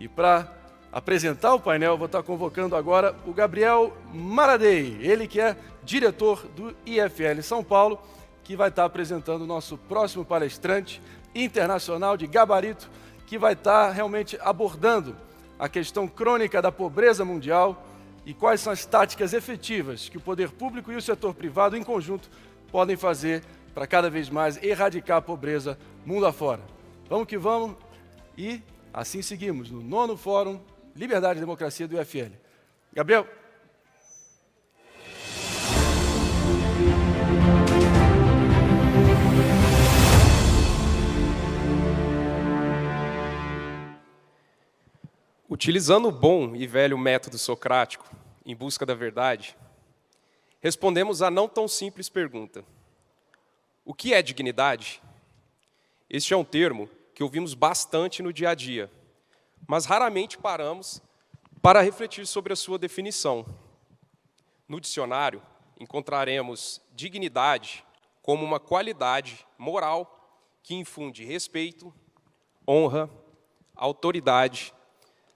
E para apresentar o painel, vou estar convocando agora o Gabriel Maradei, ele que é diretor do IFL São Paulo, que vai estar apresentando o nosso próximo palestrante internacional de gabarito, que vai estar realmente abordando a questão crônica da pobreza mundial e quais são as táticas efetivas que o poder público e o setor privado em conjunto podem fazer para cada vez mais erradicar a pobreza mundo afora. Vamos que vamos e assim seguimos no 9º Fórum Liberdade e Democracia do IFL. Gabriel. Utilizando o bom e velho método socrático, em busca da verdade, respondemos a não tão simples pergunta: o que é dignidade? Este é um termo que ouvimos bastante no dia a dia, mas raramente paramos para refletir sobre a sua definição. No dicionário, encontraremos dignidade como uma qualidade moral que infunde respeito, honra, autoridade,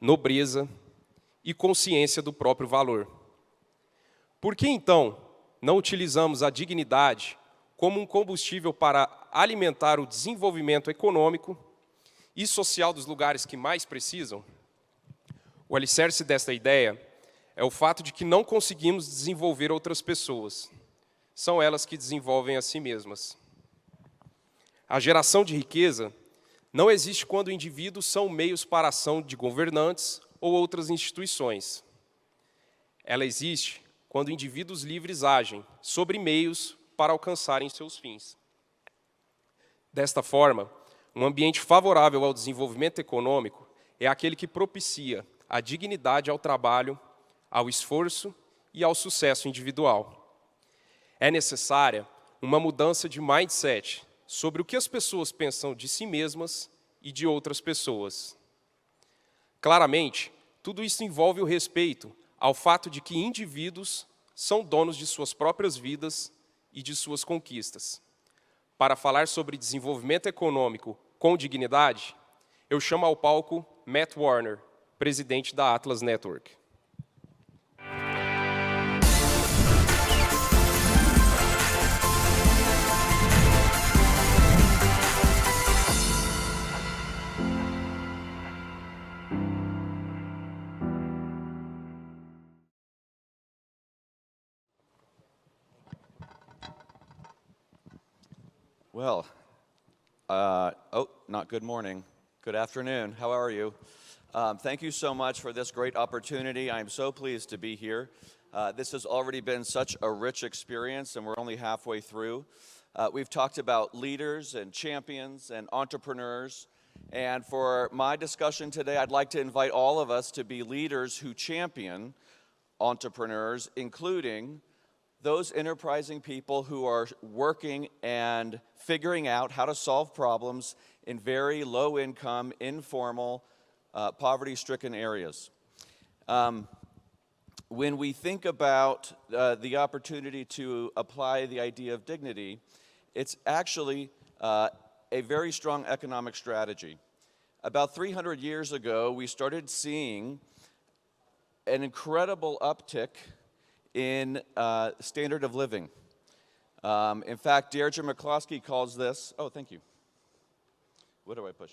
nobreza e consciência do próprio valor. Por que, então, não utilizamos a dignidade como um combustível para alimentar o desenvolvimento econômico e social dos lugares que mais precisam? O alicerce desta ideia é o fato de que não conseguimos desenvolver outras pessoas. São elas que desenvolvem a si mesmas. A geração de riqueza não existe quando indivíduos são meios para a ação de governantes ou outras instituições. Ela existe quando indivíduos livres agem sobre meios para alcançarem seus fins. Desta forma, um ambiente favorável ao desenvolvimento econômico é aquele que propicia a dignidade ao trabalho, ao esforço e ao sucesso individual. É necessária uma mudança de mindset sobre o que as pessoas pensam de si mesmas e de outras pessoas. Claramente, tudo isso envolve o respeito ao fato de que indivíduos são donos de suas próprias vidas e de suas conquistas. Para falar sobre desenvolvimento econômico com dignidade, eu chamo ao palco Matt Warner, presidente da Atlas Network. Well, not good morning. Good afternoon. How are you? Thank you so much for this great opportunity. I'm so pleased to be here. This has already been such a rich experience, and we're only halfway through. We've talked about leaders and champions and entrepreneurs. And for my discussion today, I'd like to invite all of us to be leaders who champion entrepreneurs, including those enterprising people who are working and figuring out how to solve problems in very low-income, informal, poverty-stricken areas. When we think about the opportunity to apply the idea of dignity, it's actually a very strong economic strategy. About 300 years ago, we started seeing an incredible uptick in standard of living. In fact, Deirdre McCloskey calls this, oh, thank you. What do I push?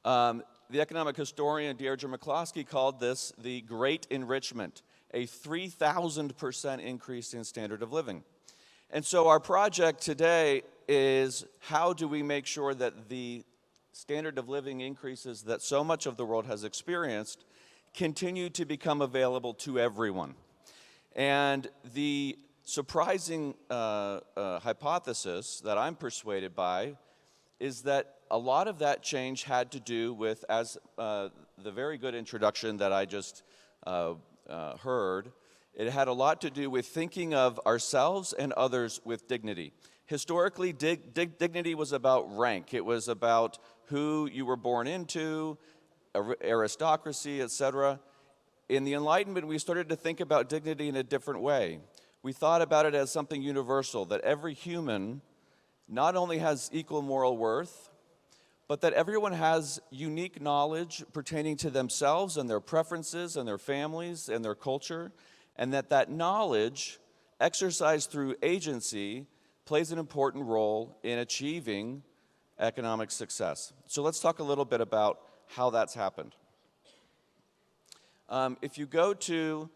Okay. The economic historian Deirdre McCloskey called this the Great Enrichment, a 3,000% increase in standard of living. And so our project today is how do we make sure that the standard of living increases that so much of the world has experienced continue to become available to everyone. And the surprising hypothesis that I'm persuaded by is that a lot of that change had to do with, as the very good introduction that I just heard, it had a lot to do with thinking of ourselves and others with dignity. Historically, dignity was about rank. It was about who you were born into, aristocracy, etc. In the Enlightenment, we started to think about dignity in a different way. We thought about it as something universal, that every human not only has equal moral worth, but that everyone has unique knowledge pertaining to themselves and their preferences and their families and their culture, and that knowledge, exercised through agency, plays an important role in achieving economic success. So let's talk a little bit about how that's happened. If you go to,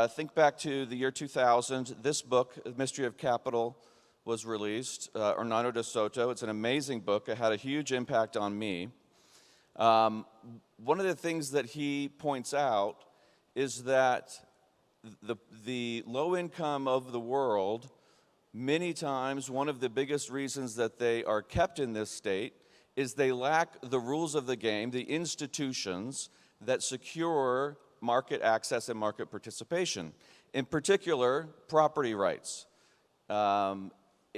think back to the year 2000, this book, The Mystery of Capital, was released, Hernando de Soto. It's an amazing book. It had a huge impact on me. One of the things that he points out is that the low income of the world, many times one of the biggest reasons that they are kept in this state is they lack the rules of the game, the institutions that secure market access and market participation. In particular, property rights.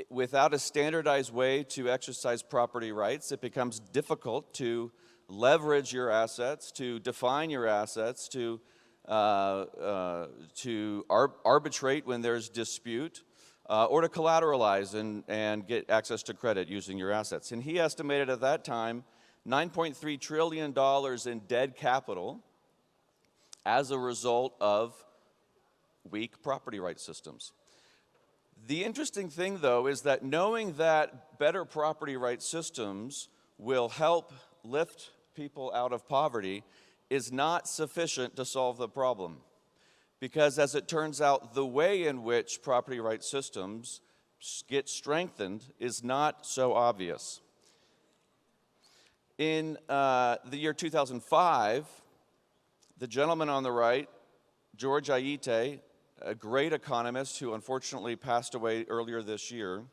Without a standardized way to exercise property rights, it becomes difficult to leverage your assets, to define your assets, to arbitrate when there's dispute, or to collateralize and get access to credit using your assets. And he estimated at that time $9.3 trillion in dead capital as a result of weak property rights systems. The interesting thing, though, is that knowing that better property rights systems will help lift people out of poverty is not sufficient to solve the problem. Because as it turns out, the way in which property rights systems get strengthened is not so obvious. In the year 2005, the gentleman on the right, George Aitai, a great economist who unfortunately passed away earlier this year,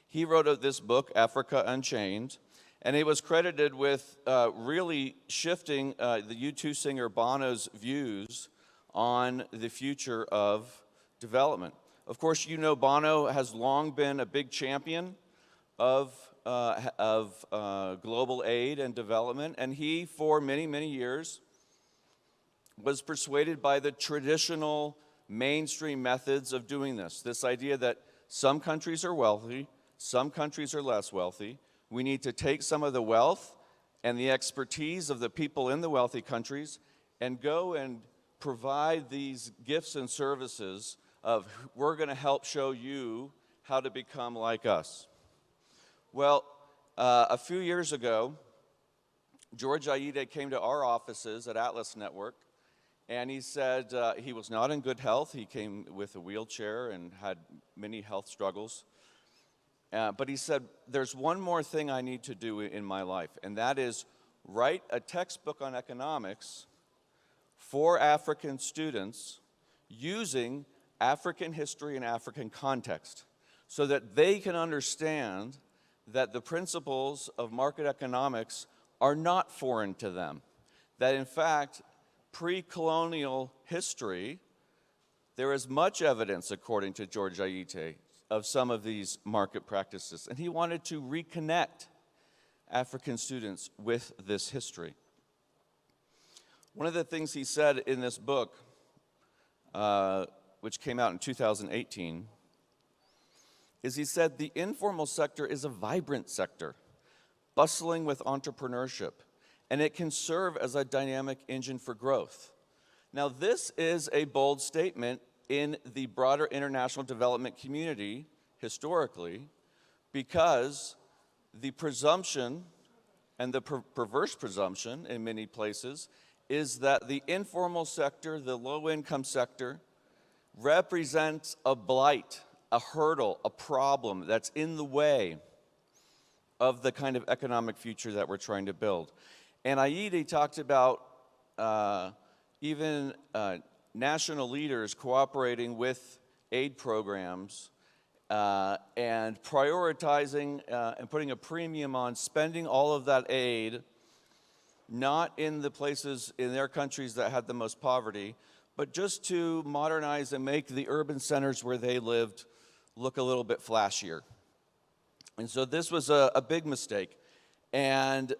he wrote this book, Africa Unchained, and he was credited with really shifting the U2 singer Bono's views on the future of development. Of course, you know Bono has long been a big champion of global aid and development, and he, for many, many years, was persuaded by the traditional mainstream methods of doing this. This idea that some countries are wealthy, some countries are less wealthy. We need to take some of the wealth and the expertise of the people in the wealthy countries and go and provide these gifts and services of we're going to help show you how to become like us. Well, a few years ago, George Aitai came to our offices at Atlas Network, and he said he was not in good health. He came with a wheelchair and had many health struggles. But he said, there's one more thing I need to do in my life, and that is write a textbook on economics for African students using African history and African context so that they can understand that the principles of market economics are not foreign to them. That in fact, pre-colonial history, there is much evidence, according to George Aitai, of some of these market practices. And he wanted to reconnect African students with this history. One of the things he said in this book, which came out in 2018, is he said, the informal sector is a vibrant sector, bustling with entrepreneurship, and it can serve as a dynamic engine for growth. Now, this is a bold statement in the broader international development community, historically, because the presumption, and the perverse presumption in many places, is that the informal sector, the low-income sector, represents a blight, a hurdle, a problem that's in the way of the kind of economic future that we're trying to build. And Aitai talked about even national leaders cooperating with aid programs and prioritizing and putting a premium on spending all of that aid not in the places in their countries that had the most poverty, but just to modernize and make the urban centers where they lived look a little bit flashier. And so this was a big mistake. And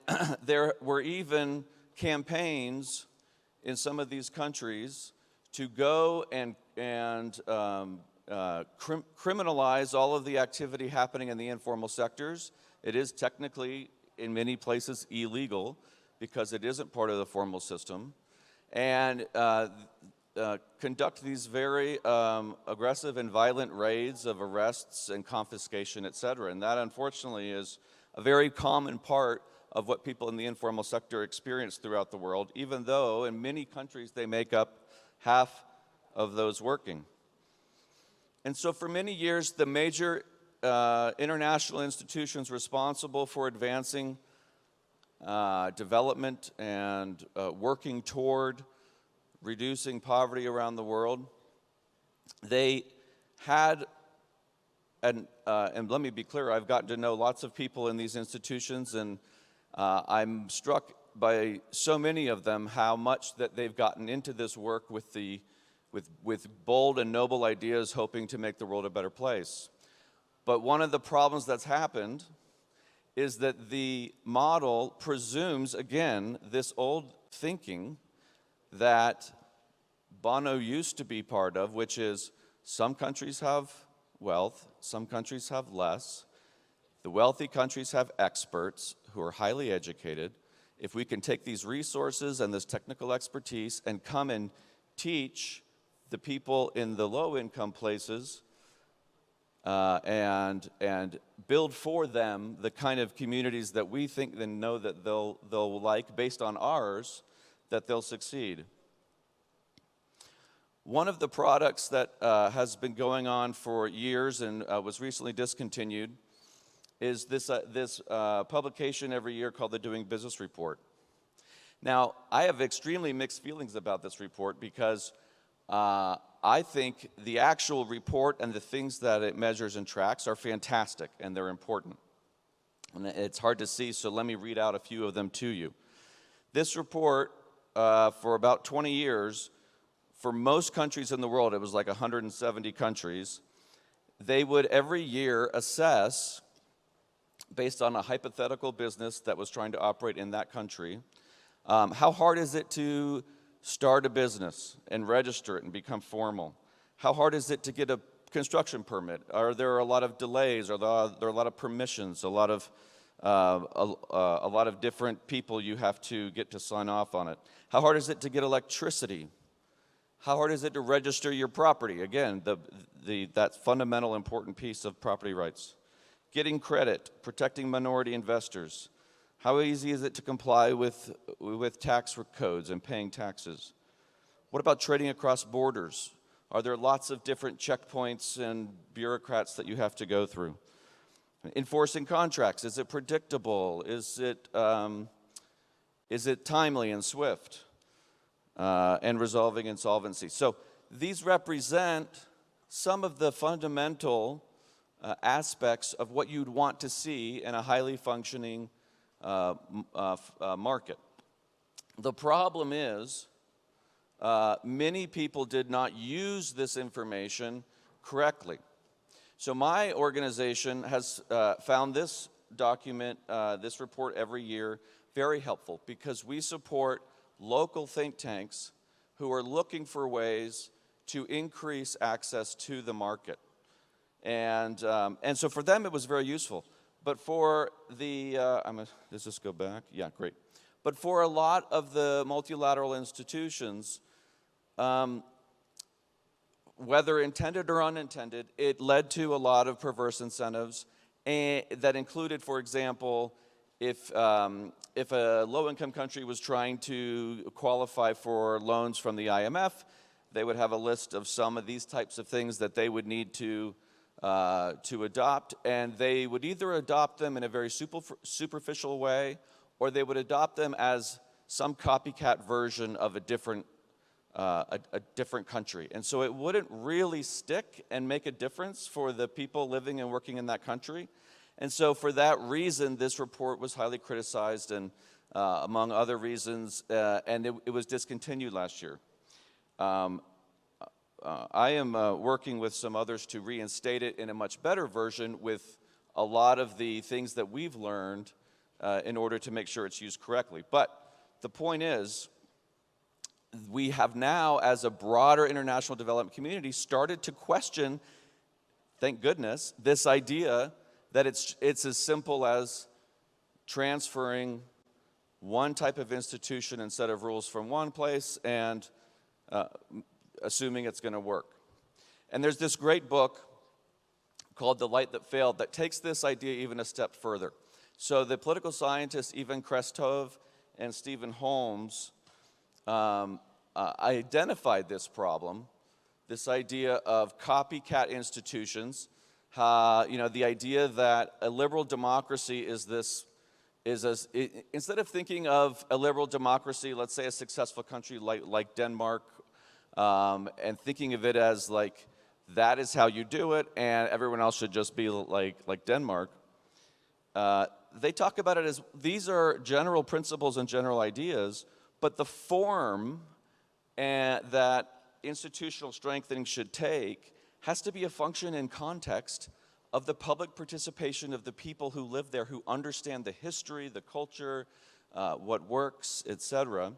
there were even campaigns in some of these countries to go and criminalize all of the activity happening in the informal sectors. It is technically in many places illegal because it isn't part of the formal system, and conduct these very aggressive and violent raids of arrests and confiscation, et cetera. And that, unfortunately, is a very common part of what people in the informal sector experience throughout the world, even though in many countries they make up half of those working. And so for many years, the major international institutions responsible for advancing development and working toward reducing poverty around the world, they had, and let me be clear, I've gotten to know lots of people in these institutions, and I'm struck by so many of them how much that they've gotten into this work with bold and noble ideas, hoping to make the world a better place. But one of the problems that's happened is that the model presumes, again, this old thinking that Bono used to be part of, which is some countries have wealth, some countries have less. The wealthy countries have experts who are highly educated. If we can take these resources and this technical expertise and come and teach the people in the low-income places and build for them the kind of communities that we think and know that they'll like based on ours, that they'll succeed. One of the products that has been going on for years and was recently discontinued is this publication every year called the Doing Business Report. Now, I have extremely mixed feelings about this report because I think the actual report and the things that it measures and tracks are fantastic and they're important. And it's hard to see, so let me read out a few of them to you. This report, for about 20 years, for most countries in the world, it was like 170 countries, they would every year assess, based on a hypothetical business that was trying to operate in that country, how hard is it to start a business and register it and become formal? How hard is it to get a construction permit? Are there a lot of delays? Are there a lot of permissions? A lot of different people you have to get to sign off on it? How hard is it to get electricity? How hard is it to register your property? Again, that fundamental important piece of property rights. Getting credit, protecting minority investors. How easy is it to comply with tax codes and paying taxes? What about trading across borders? Are there lots of different checkpoints and bureaucrats that you have to go through? Enforcing contracts, is it predictable? Is it timely and swift? And resolving insolvency. So these represent some of the fundamental aspects of what you'd want to see in a highly functioning market. The problem is many people did not use this information correctly. So my organization has found this document, this report every year, very helpful because we support local think tanks who are looking for ways to increase access to the market. And so for them it was very useful. But for the, does this go back? Yeah, great. But for a lot of the multilateral institutions, whether intended or unintended, it led to a lot of perverse incentives that included, for example, if a low-income country was trying to qualify for loans from the IMF, they would have a list of some of these types of things that they would need to adopt, and they would either adopt them in a very superficial way, or they would adopt them as some copycat version of a different country. And so it wouldn't really stick and make a difference for the people living and working in that country. And so for that reason, this report was highly criticized, and among other reasons, and it was discontinued last year. I am working with some others to reinstate it in a much better version with a lot of the things that we've learned in order to make sure it's used correctly. But the point is, we have now, as a broader international development community, started to question, thank goodness, this idea that it's as simple as transferring one type of institution and set of rules from one place and assuming it's going to work. And there's this great book called The Light That Failed that takes this idea even a step further. So the political scientists Ivan Krestov and Stephen Holmes identified this problem, this idea of copycat institutions, the idea that a liberal democracy instead of thinking of a liberal democracy, let's say a successful country like Denmark, and thinking of it as like that is how you do it and everyone else should just be like Denmark, they talk about it as these are general principles and general ideas, but the form that institutional strengthening should take has to be a function in context of the public participation of the people who live there, who understand the history, the culture, what works, etc.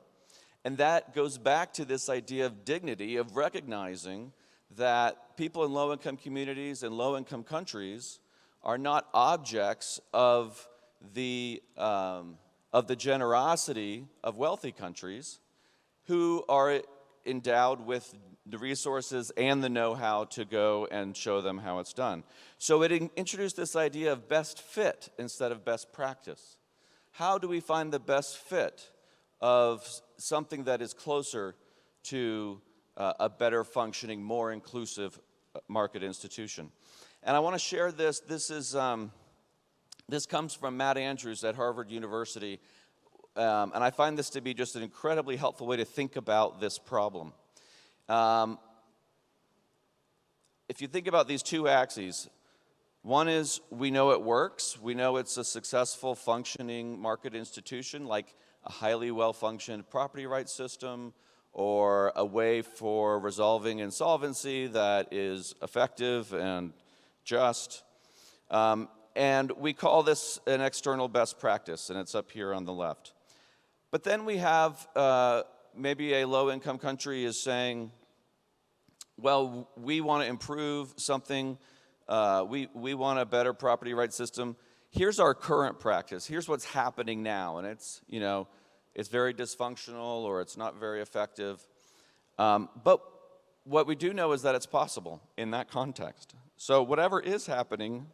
And that goes back to this idea of dignity, of recognizing that people in low-income communities and low-income countries are not objects of the generosity of wealthy countries who are endowed with the resources and the know-how to go and show them how it's done. So it introduced this idea of best fit instead of best practice. How do we find the best fit of something that is closer to a better functioning, more inclusive market institution? And I want to share this. This comes from Matt Andrews at Harvard University. And I find this to be just an incredibly helpful way to think about this problem. If you think about these two axes, one is we know it works. We know it's a successful functioning market institution like a highly well-functioned property rights system or a way for resolving insolvency that is effective and just. And we call this an external best practice, and it's up here on the left. But then we have maybe a low-income country is saying, well, we want to improve something. We want a better property rights system. Here's our current practice. Here's what's happening now, and it's very dysfunctional or it's not very effective. But what we do know is that it's possible in that context. So whatever is happening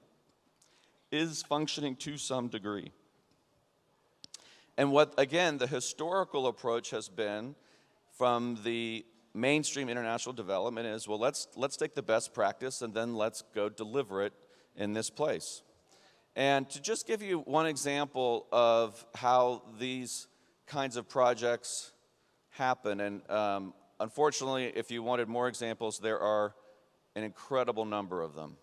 is functioning to some degree. And what, again, the historical approach has been from the mainstream international development is, well, let's take the best practice and then let's go deliver it in this place. And to just give you one example of how these kinds of projects happen, and unfortunately, if you wanted more examples, there are an incredible number of them.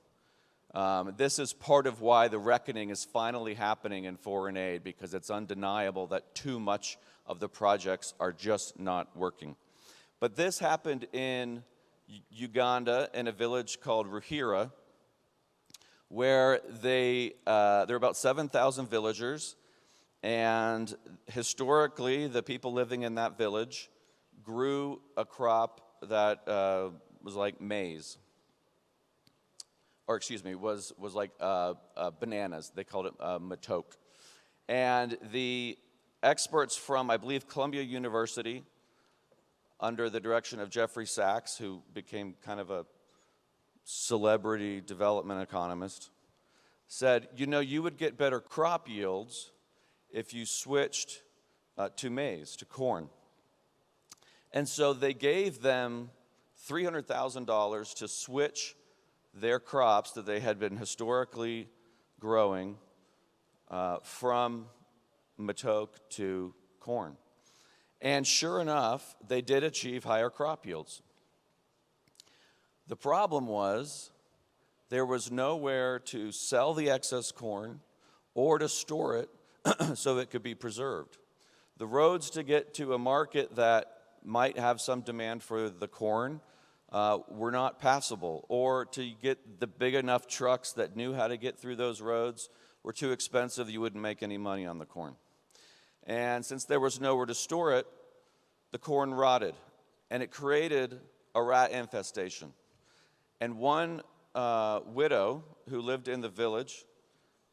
This is part of why the reckoning is finally happening in foreign aid, because it's undeniable that too much of the projects are just not working. But this happened in Uganda in a village called Ruhira, where there are about 7,000 villagers, and historically the people living in that village grew a crop that was like maize. Or excuse me, was like bananas. They called it matok. And the experts from, I believe, Columbia University, under the direction of Jeffrey Sachs, who became kind of a celebrity development economist, said, you would get better crop yields if you switched to maize, to corn. And so they gave them $300,000 to switch their crops that they had been historically growing from matok to corn. And sure enough, they did achieve higher crop yields. The problem was there was nowhere to sell the excess corn or to store it so it could be preserved. The roads to get to a market that might have some demand for the corn were not passable, or to get the big enough trucks that knew how to get through those roads were too expensive. You wouldn't make any money on the corn. And since there was nowhere to store it, the corn rotted, and it created a rat infestation. And one widow who lived in the village,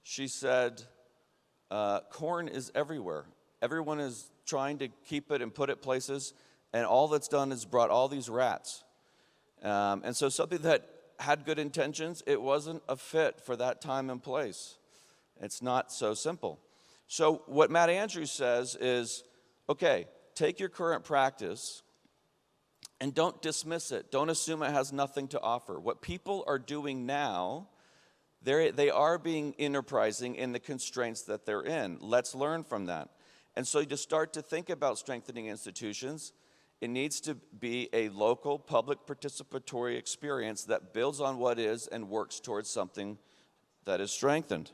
she said, corn is everywhere. Everyone is trying to keep it and put it places, and all that's done is brought all these rats. And so something that had good intentions, it wasn't a fit for that time and place. It's not so simple. So what Matt Andrews says is, okay, take your current practice and don't dismiss it. Don't assume it has nothing to offer. What people are doing now, they are being enterprising in the constraints that they're in. Let's learn from that. And so to start to think about strengthening institutions, it needs to be a local, public, participatory experience that builds on what is and works towards something that is strengthened.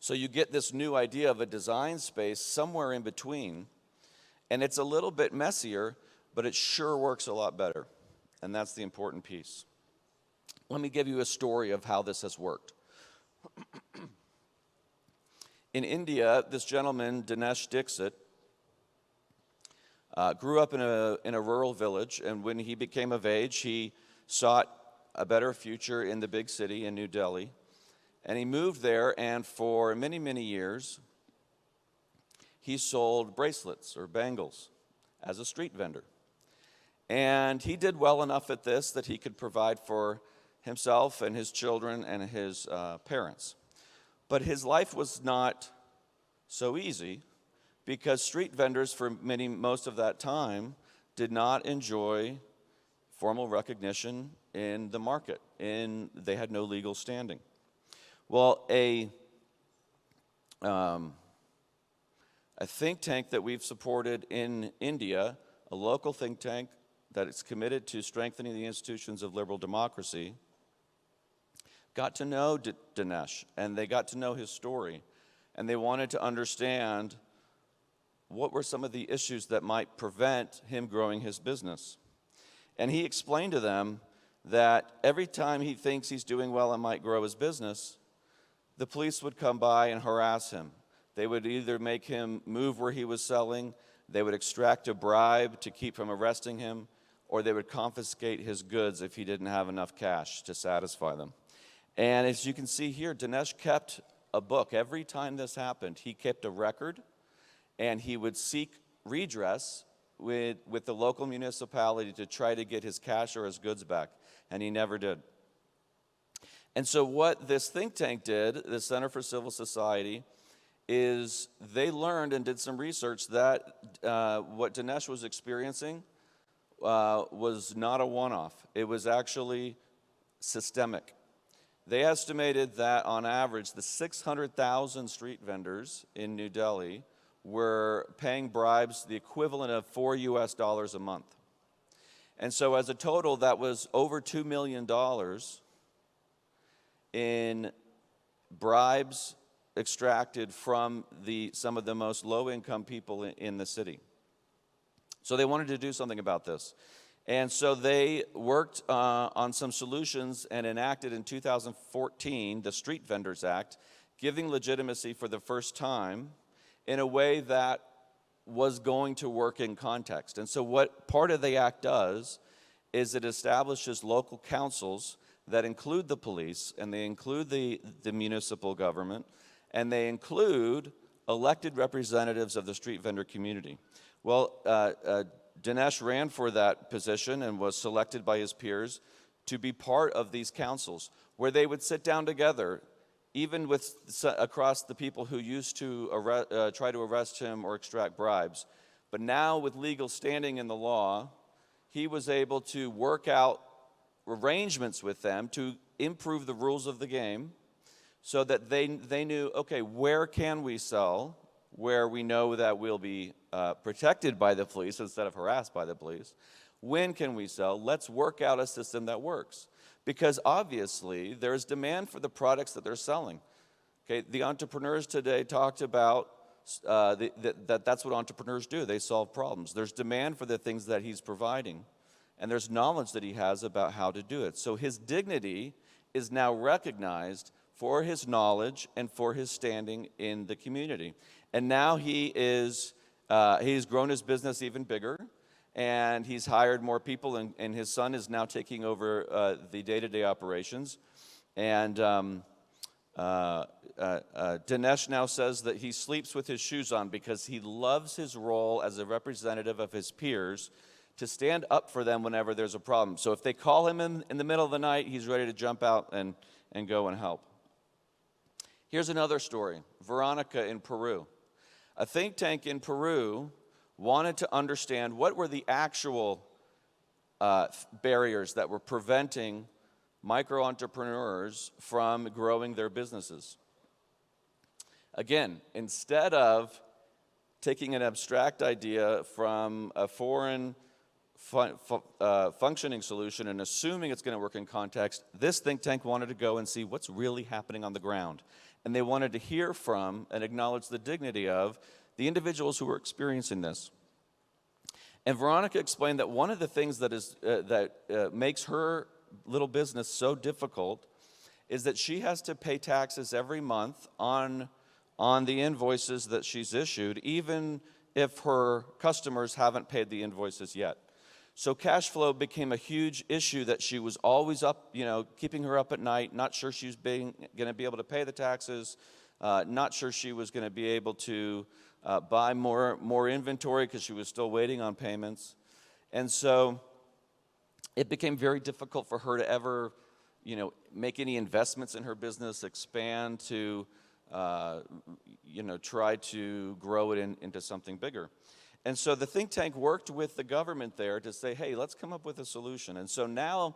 So you get this new idea of a design space somewhere in between, and it's a little bit messier, but it sure works a lot better, and that's the important piece. Let me give you a story of how this has worked. In India, this gentleman, Dinesh Dixit, grew up in a rural village, and when he became of age, he sought a better future in the big city in New Delhi. And he moved there, and for many, many years, he sold bracelets or bangles as a street vendor. And he did well enough at this that he could provide for himself and his children and his parents. But his life was not so easy because street vendors for most of that time did not enjoy formal recognition in the market. They had no legal standing. Well, a think tank that we've supported in India, a local think tank that is committed to strengthening the institutions of liberal democracy, got to know Dinesh, and they got to know his story, and they wanted to understand what were some of the issues that might prevent him growing his business. And he explained to them that every time he thinks he's doing well and might grow his business, the police would come by and harass him. They would either make him move where he was selling, they would extract a bribe to keep from arresting him, or they would confiscate his goods if he didn't have enough cash to satisfy them. And as you can see here, Dinesh kept a book. Every time this happened, he kept a record, and he would seek redress with the local municipality to try to get his cash or his goods back, and he never did. And so what this think tank did, the Center for Civil Society, is they learned and did some research that what Dinesh was experiencing was not a one-off. It was actually systemic. They estimated that on average, the 600,000 street vendors in New Delhi were paying bribes the equivalent of $4 US a month. And so as a total, that was over $2 million in bribes extracted from some of the most low-income people in the city. So they wanted to do something about this. And so they worked on some solutions and enacted in 2014 the Street Vendors Act, giving legitimacy for the first time in a way that was going to work in context. And so what part of the act does is it establishes local councils that include the police, and they include the municipal government, and they include elected representatives of the street vendor community. Well, Dinesh ran for that position and was selected by his peers to be part of these councils, where they would sit down together, even across the people who used to try to arrest him or extract bribes. But now, with legal standing in the law, he was able to work out arrangements with them to improve the rules of the game so that they knew, okay, where can we sell where we know that we'll be protected by the police instead of harassed by the police? When can we sell? Let's work out a system that works. Because obviously, there's demand for the products that they're selling. Okay, the entrepreneurs today talked about that's what entrepreneurs do. They solve problems. There's demand for the things that he's providing. And there's knowledge that he has about how to do it. So his dignity is now recognized for his knowledge and for his standing in the community. And now he's grown his business even bigger, and he's hired more people, and his son is now taking over the day-to-day operations. And Dinesh now says that he sleeps with his shoes on because he loves his role as a representative of his peers to stand up for them whenever there's a problem. So if they call him in the middle of the night, he's ready to jump out and go and help. Here's another story, Veronica in Peru. A think tank in Peru wanted to understand what were the actual barriers that were preventing micro-entrepreneurs from growing their businesses. Again, instead of taking an abstract idea from a foreign functioning solution and assuming it's going to work in context, this think tank wanted to go and see what's really happening on the ground. And they wanted to hear from and acknowledge the dignity of the individuals who were experiencing this. And Veronica explained that one of the things that makes her little business so difficult is that she has to pay taxes every month on the invoices that she's issued, even if her customers haven't paid the invoices yet. So cash flow became a huge issue that she was always up, keeping her up at night, not sure she was going to be able to pay the taxes, not sure she was going to be able to buy more inventory because she was still waiting on payments. And so it became very difficult for her to ever, make any investments in her business, expand to, try to grow it into something bigger. And so the think tank worked with the government there to say, hey, let's come up with a solution. And so now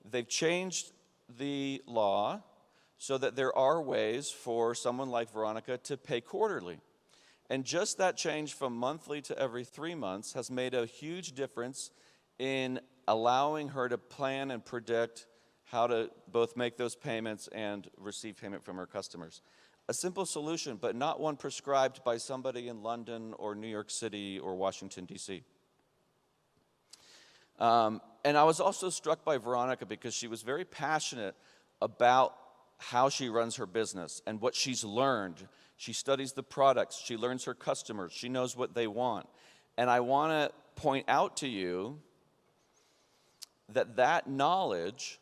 they've changed the law so that there are ways for someone like Veronica to pay quarterly. And just that change from monthly to every 3 months has made a huge difference in allowing her to plan and predict how to both make those payments and receive payment from her customers. A simple solution, but not one prescribed by somebody in London or New York City or Washington, D.C. And I was also struck by Veronica because she was very passionate about how she runs her business and what she's learned. She studies the products, she learns her customers, she knows what they want. And I want to point out to you that knowledge,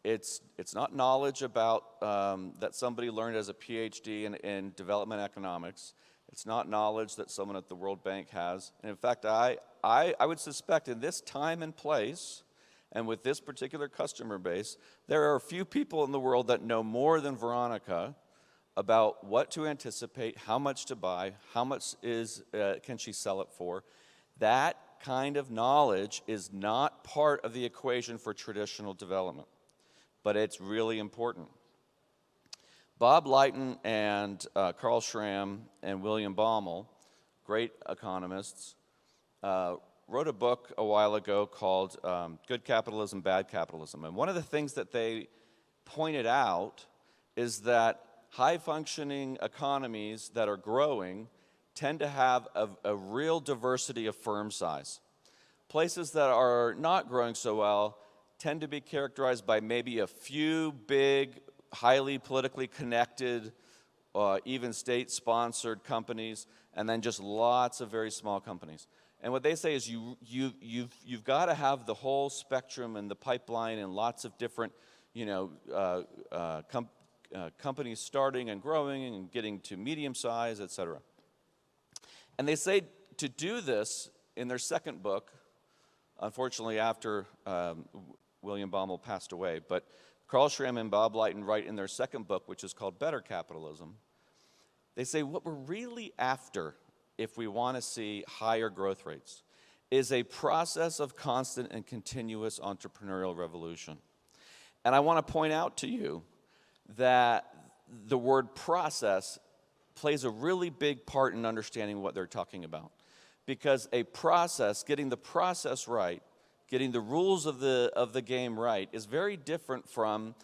it's not knowledge about that somebody learned as a PhD in development economics. It's not knowledge that someone at the World Bank has. And in fact, I would suspect in this time and place, and with this particular customer base, there are a few people in the world that know more than Veronica about what to anticipate, how much to buy, how much can she sell it for. That kind of knowledge is not part of the equation for traditional development, but it's really important. Bob Lighton and Carl Schramm and William Baumol, great economists, wrote a book a while ago called Good Capitalism, Bad Capitalism. And one of the things that they pointed out is that high-functioning economies that are growing tend to have a real diversity of firm size. Places that are not growing so well tend to be characterized by maybe a few big, highly politically connected, even state-sponsored companies, and then just lots of very small companies. And what they say is you've got to have the whole spectrum and the pipeline and lots of different, companies starting and growing and getting to medium size, et cetera. And they say to do this in their second book, unfortunately after William Baumol passed away, but Carl Schramm and Bob Lighton write in their second book, which is called Better Capitalism, they say what we're really after, if we want to see higher growth rates, is a process of constant and continuous entrepreneurial revolution. And I want to point out to you that the word process plays a really big part in understanding what they're talking about. Because a process, getting the process right, getting the rules of the game right, is very different from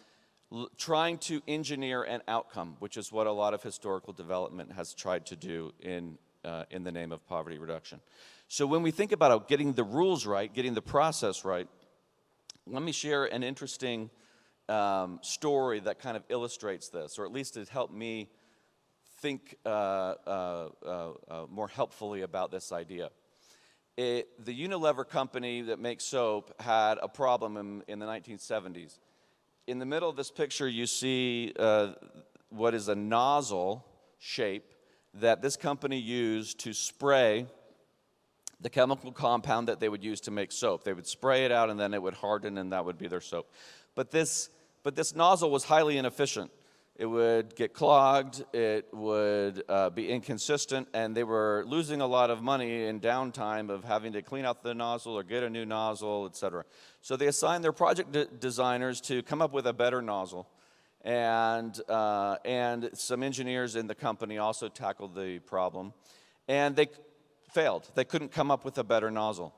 trying to engineer an outcome, which is what a lot of historical development has tried to do in the name of poverty reduction. So when we think about getting the rules right, getting the process right, let me share an interesting story that kind of illustrates this, or at least it helped me think more helpfully about this idea. The Unilever company that makes soap had a problem in the 1970s. in the middle of this picture, you see what is a nozzle shape that this company used to spray the chemical compound that they would use to make soap. They would spray it out, and then it would harden, and that would be their soap. But this nozzle was highly inefficient. It would get clogged, it would be inconsistent, and they were losing a lot of money in downtime of having to clean out the nozzle or get a new nozzle, etc. So they assigned their project designers to come up with a better nozzle. And some engineers in the company also tackled the problem. And they failed. They couldn't come up with a better nozzle.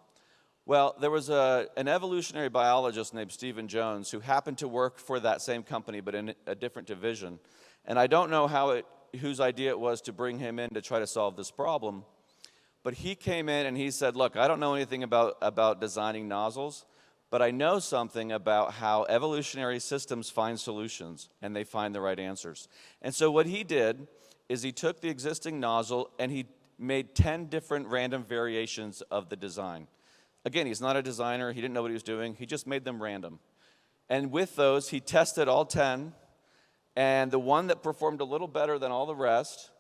Well, there was an evolutionary biologist named Stephen Jones who happened to work for that same company but in a different division. And I don't know whose idea it was to bring him in to try to solve this problem. But he came in and he said, look, I don't know anything about designing nozzles, but I know something about how evolutionary systems find solutions and they find the right answers. And so what he did is he took the existing nozzle and he made 10 different random variations of the design. Again, he's not a designer. He didn't know what he was doing. He just made them random. And with those, he tested all 10. And the one that performed a little better than all the rest,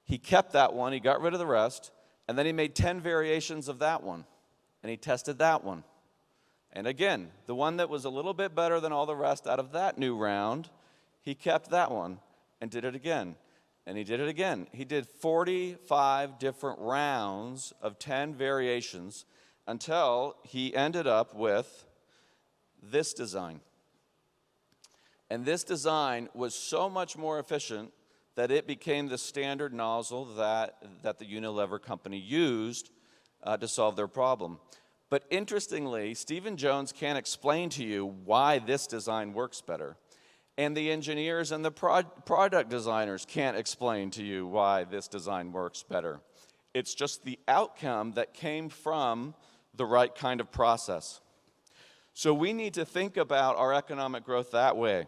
he kept that one. He got rid of the rest. And then he made 10 variations of that one. And he tested that one. And again, the one that was a little bit better than all the rest out of that new round, he kept that one and did it again. And he did it again. He did 45 different rounds of 10 variations until he ended up with this design. And this design was so much more efficient that it became the standard nozzle that the Unilever company used to solve their problem. But interestingly, Stephen Jones can't explain to you why this design works better. And the engineers and the product designers can't explain to you why this design works better. It's just the outcome that came from the right kind of process. So we need to think about our economic growth that way.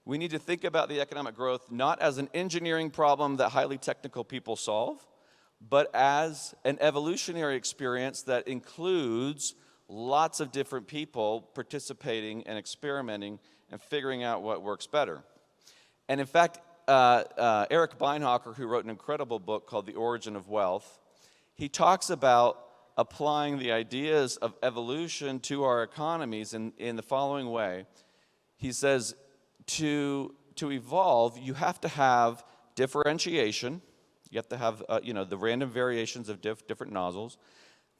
We need to think about the economic growth not as an engineering problem that highly technical people solve, but as an evolutionary experience that includes lots of different people participating and experimenting and figuring out what works better. And in fact, Eric Beinhocker, who wrote an incredible book called The Origin of Wealth, he talks about applying the ideas of evolution to our economies in the following way. He says, to evolve, you have to have differentiation. You have to have the random variations of different nozzles.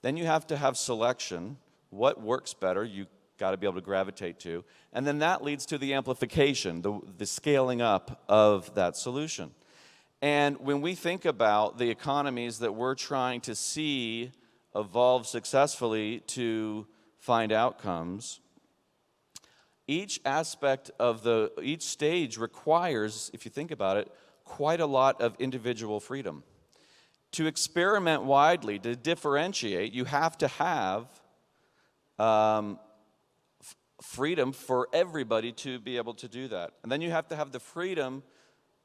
Then you have to have selection. What works better, you got to be able to gravitate to. And then that leads to the amplification, the scaling up of that solution. And when we think about the economies that we're trying to see evolve successfully to find outcomes, each aspect of each stage requires, if you think about it, quite a lot of individual freedom. To experiment widely, to differentiate, you have to have freedom for everybody to be able to do that. And then you have to have the freedom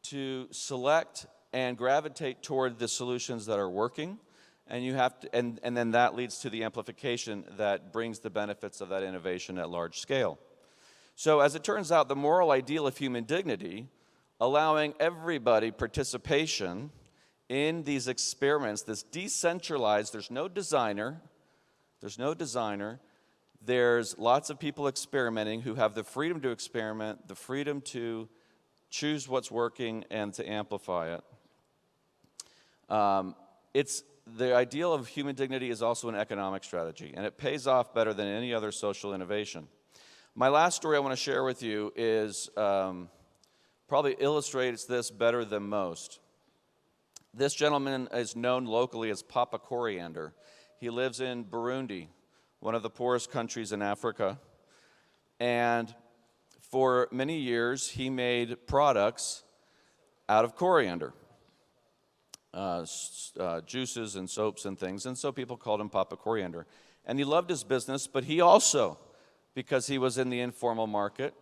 to select and gravitate toward the solutions that are working. And you have to, and then that leads to the amplification that brings the benefits of that innovation at large scale. So as it turns out, the moral ideal of human dignity, allowing everybody participation in these experiments, this decentralized, there's no designer, there's lots of people experimenting who have the freedom to experiment, the freedom to choose what's working and to amplify it. The ideal of human dignity is also an economic strategy, and it pays off better than any other social innovation. My last story I want to share with you is probably illustrates this better than most. This gentleman is known locally as Papa Coriander. He lives in Burundi, one of the poorest countries in Africa. And for many years, he made products out of coriander, juices and soaps and things. And so people called him Papa Coriander. And he loved his business, but he also, because he was in the informal market,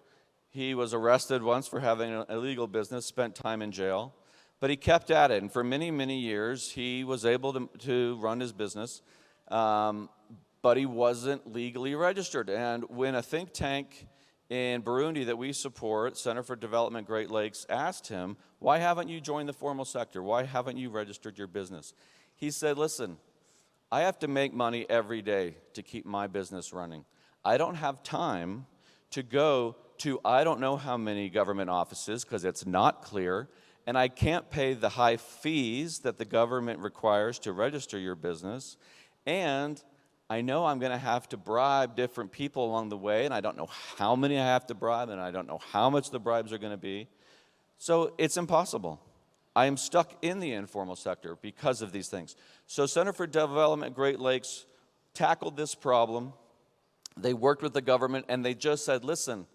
he was arrested once for having an illegal business, spent time in jail. But he kept at it, and for many, many years, he was able to run his business, but he wasn't legally registered. And when a think tank in Burundi that we support, Center for Development Great Lakes, asked him, why haven't you joined the formal sector? Why haven't you registered your business? He said, listen, I have to make money every day to keep my business running. I don't have time to go to I don't know how many government offices because it's not clear, and I can't pay the high fees that the government requires to register your business, and I know I'm going to have to bribe different people along the way, and I don't know how many I have to bribe, and I don't know how much the bribes are going to be. So it's impossible. I am stuck in the informal sector because of these things. So Center for Development Great Lakes tackled this problem. They worked with the government, and they just said, listen,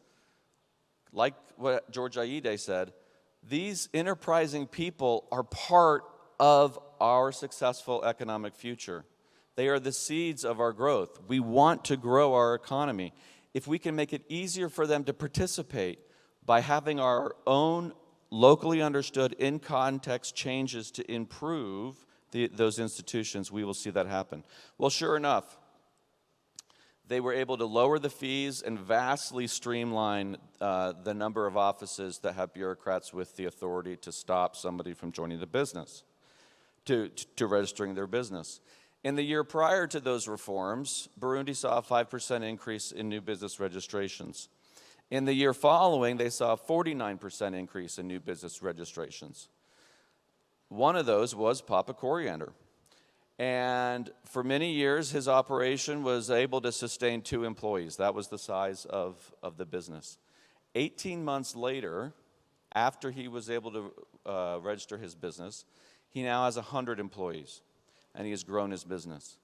like what George Aitai said, these enterprising people are part of our successful economic future. They are the seeds of our growth. We want to grow our economy. If we can make it easier for them to participate by having our own locally understood in-context changes to improve those institutions, we will see that happen. Well, sure enough, they were able to lower the fees and vastly streamline the number of offices that have bureaucrats with the authority to stop somebody from joining the business, to registering their business. In the year prior to those reforms, Burundi saw a 5% increase in new business registrations. In the year following, they saw a 49% increase in new business registrations. One of those was Papa Coriander. And for many years, his operation was able to sustain 2 employees. That was the size of the business. 18 months later, after he was able to register his business, he now has 100 employees, and he has grown his business.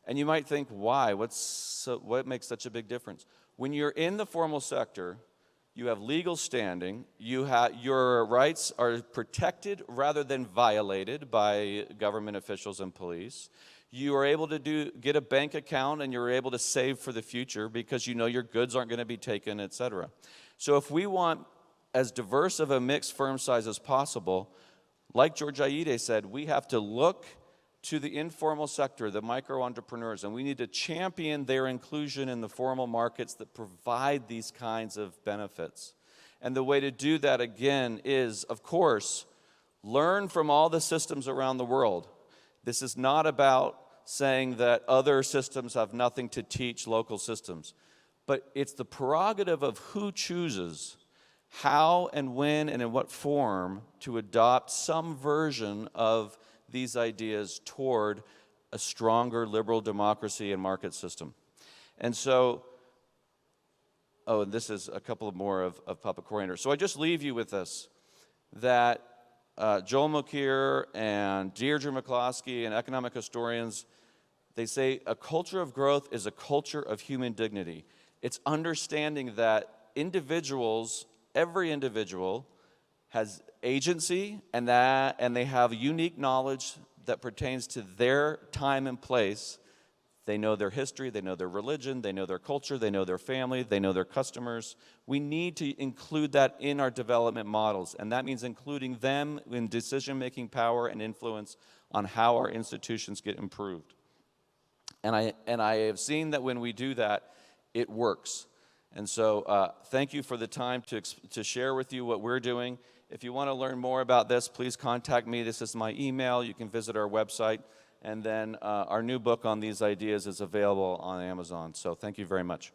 And you might think, why? What makes such a big difference? When you're in the formal sector, you have legal standing, your rights are protected rather than violated by government officials and police. You are able to get a bank account, and you're able to save for the future because you know your goods aren't going to be taken, etc. So if we want as diverse of a mixed firm size as possible, like George Aitai said, we have to look to the informal sector, the micro-entrepreneurs, and we need to champion their inclusion in the formal markets that provide these kinds of benefits. And the way to do that, again, is, of course, learn from all the systems around the world. This is not about saying that other systems have nothing to teach local systems, but it's the prerogative of who chooses how and when and in what form to adopt some version of these ideas toward a stronger liberal democracy and market system. And so, and this is a couple more of Papa Coriander. So I just leave you with this, that Joel Mokyr and Deirdre McCloskey and economic historians, they say a culture of growth is a culture of human dignity. It's understanding that individuals, every individual, has agency, and they have unique knowledge that pertains to their time and place. They know their history, they know their religion, they know their culture, they know their family, they know their customers. We need to include that in our development models, and that means including them in decision-making power and influence on how our institutions get improved. And I have seen that when we do that, it works. And so thank you for the time to share with you what we're doing. If you want to learn more about this, please contact me. This is my email. You can visit our website. And then our new book on these ideas is available on Amazon. So thank you very much.